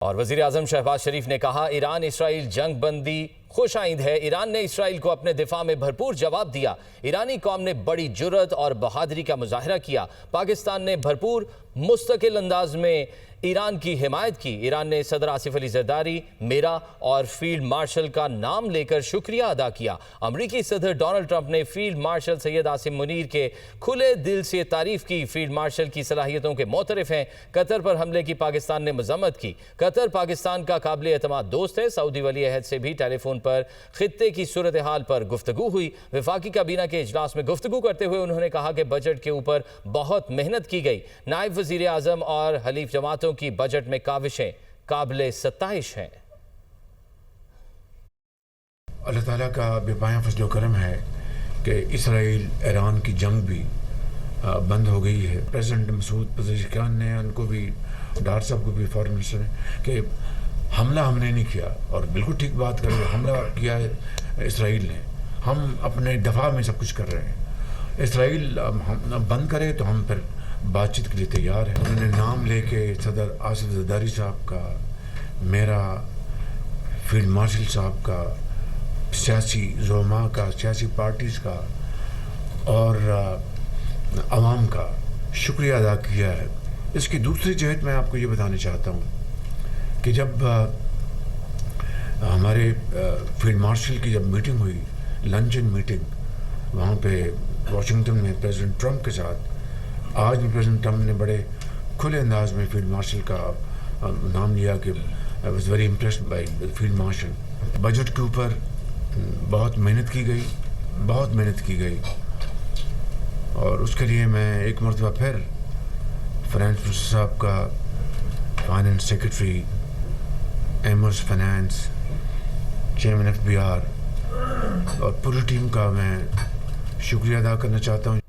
اور وزیر اعظم شہباز شریف نے کہا ایران اسرائیل جنگ بندی خوش آئند ہے۔ ایران نے اسرائیل کو اپنے دفاع میں بھرپور جواب دیا۔ ایرانی قوم نے بڑی جرأت اور بہادری کا مظاہرہ کیا۔ پاکستان نے بھرپور مستقل انداز میں ایران کی حمایت کی۔ ایران نے صدر آصف علی زرداری، میرا اور فیلڈ مارشل کا نام لے کر شکریہ ادا کیا۔ امریکی صدر ڈونلڈ ٹرمپ نے فیلڈ مارشل سید عاصم منیر کے کھلے دل سے تعریف کی۔ فیلڈ مارشل کی صلاحیتوں کے معترف ہیں۔ قطر پر حملے کی پاکستان نے مذمت کی۔ قطر پاکستان کا قابل اعتماد دوست ہے۔ سعودی ولی عہد سے بھی ٹیلی فون پر خطے کی صورتحال پر گفتگو ہوئی۔ وفاقی کابینہ کے اجلاس میں گفتگو کرتے ہوئے انہوں نے کہا کہ بجٹ کے اوپر بہت محنت کی گئی۔ نائب وزیر اعظم اور حلیف جماعتوں کی بجٹ میں کاوشیں قابل ستائش ہیں۔ اللہ تعالیٰ کا بے پایاں فضل و کرم ہے کہ اسرائیل ایران کی جنگ بھی بند ہو گئی ہے۔ پریزیڈنٹ مسعود پزشکیان نے ان کو بھی، ڈار صاحب کو بھی، فارن منسٹر نے، کہ حملہ ہم نے نہیں کیا، اور بالکل ٹھیک بات کر رہے ہیں، حملہ کیا ہے اسرائیل نے، ہم اپنے دفاع میں سب کچھ کر رہے ہیں۔ اسرائیل بند کرے تو ہم پھر بات چیت کے لیے تیار ہیں۔ انہوں نے نام لے کے صدر آصف زرداری صاحب کا، میرا، فیلڈ مارشل صاحب کا، سیاسی زعماء کا، سیاسی پارٹیز کا اور عوام کا شکریہ ادا کیا ہے۔ اس کی دوسری جہت میں آپ کو یہ بتانا چاہتا ہوں کہ جب ہمارے فیلڈ مارشل کی جب میٹنگ ہوئی، لنچن میٹنگ وہاں پہ واشنگٹن میں پریزیڈنٹ ٹرمپ کے ساتھ، آج بھی پریزیڈنٹ ٹرمپ نے بڑے کھلے انداز میں فیلڈ مارشل کا نام لیا کہ I was very impressed by field marshal. Budget کے اوپر بہت محنت کی گئی، بہت محنت کی گئی، اور اس کے لیے میں ایک مرتبہ پھر فائنانس منسٹر صاحب کا، finance secretary, immerse finance, chairman FBR اور پوری ٹیم کا میں شکریہ ادا کرنا چاہتا ہوں۔